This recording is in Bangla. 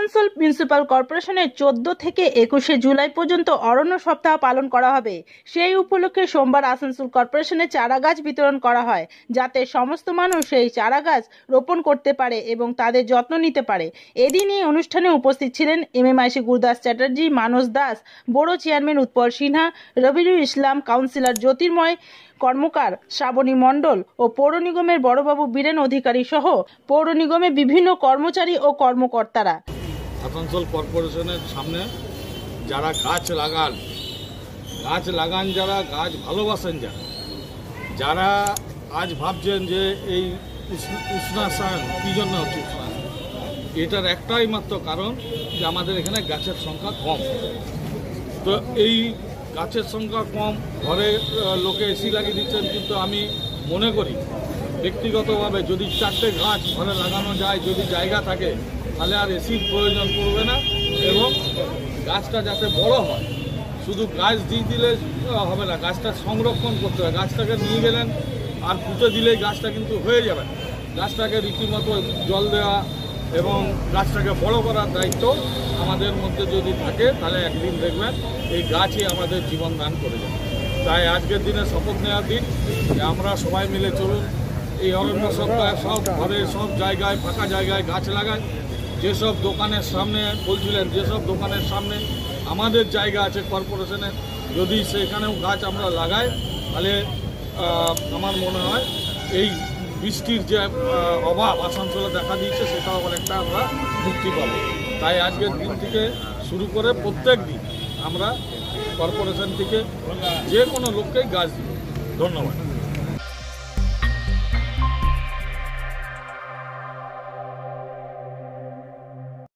আসানসোল মিউনিসিপাল কর্পোরেশনের 14 থেকে 21 জুলাই পর্যন্ত অরণ্য সপ্তাহ পালন করা হবে। সেই উপলক্ষে সোমবার আসানসোল কর্পোরেশনে চারা গাছ বিতরণ করা হয়, যাতে সমস্ত মানুষ সেই চারা গাছ রোপণ করতে পারে এবং তাদের যত্ন নিতে পারে। এদিন এই অনুষ্ঠানে উপস্থিত ছিলেন MMIC গুরদাস চ্যাটার্জি, মানস দাস, বড়ো চেয়ারম্যান উৎপল সিনহা, রবিউল ইসলাম, কাউন্সিলর জ্যোতির্ময় কর্মকার, শ্রাবণী মণ্ডল ও পৌর নিগমের বড়বাবু বীরেন অধিকারী সহ পৌর নিগমের বিভিন্ন কর্মচারী ও কর্মকর্তারা। আসানসোল কর্পোরেশনের সামনে যারা গাছ লাগান যারা গাছ ভালোবাসেন, যারা আজ ভাবছেন যে এই উষ্ণায়ন কী জন্য হচ্ছে, উষ্ণায়ন এটার একটাই মাত্র কারণ যে আমাদের এখানে গাছের সংখ্যা কম। তো এই গাছের সংখ্যা কম, ঘরে লোকে এসি লাগিয়ে দিচ্ছেন, কিন্তু আমি মনে করি ব্যক্তিগতভাবে যদি 4টে গাছ ঘরে লাগানো যায়, যদি জায়গা থাকে, তাহলে আর এসির প্রয়োজন পড়বে না এবং গাছটা যাতে বড় হয়। শুধু গাছ দিয়ে দিলে হবে না, গাছটা সংরক্ষণ করতে হবে। গাছটাকে নিয়ে গেলেন আর পুঁতে দিলেই গাছটা কিন্তু হয়ে যাবে। গাছটাকে রীতিমতো জল দেওয়া এবং গাছটাকে বড় করার দায়িত্ব আমাদের মধ্যে যদি থাকে, তাহলে একদিন দেখবেন এই গাছই আমাদের জীবন দান করে যাবে। তাই আজকের দিনে শপথ নেওয়ার দিন যে আমরা সবাই মিলে চলুন এই অরণ্য সপ্তাহে সব ঘরে, সব জায়গায়, ফাঁকা জায়গায় গাছ লাগায়। যেসব দোকানের সামনে বলছিলেন, যেসব দোকানের সামনে আমাদের জায়গা আছে কর্পোরেশনের, যদি সেখানেও গাছ আমরা লাগাই, তাহলে আমার মনে হয় এই বৃষ্টির যে অভাব আসানসোলে দেখা দিয়েছে, সেটাও অনেকটা আমরা মুক্তি পাবো। তাই আজকের দিন থেকে শুরু করে প্রত্যেক দিন আমরা কর্পোরেশন থেকে যে কোনো লোককেই গাছ দিব। ধন্যবাদ।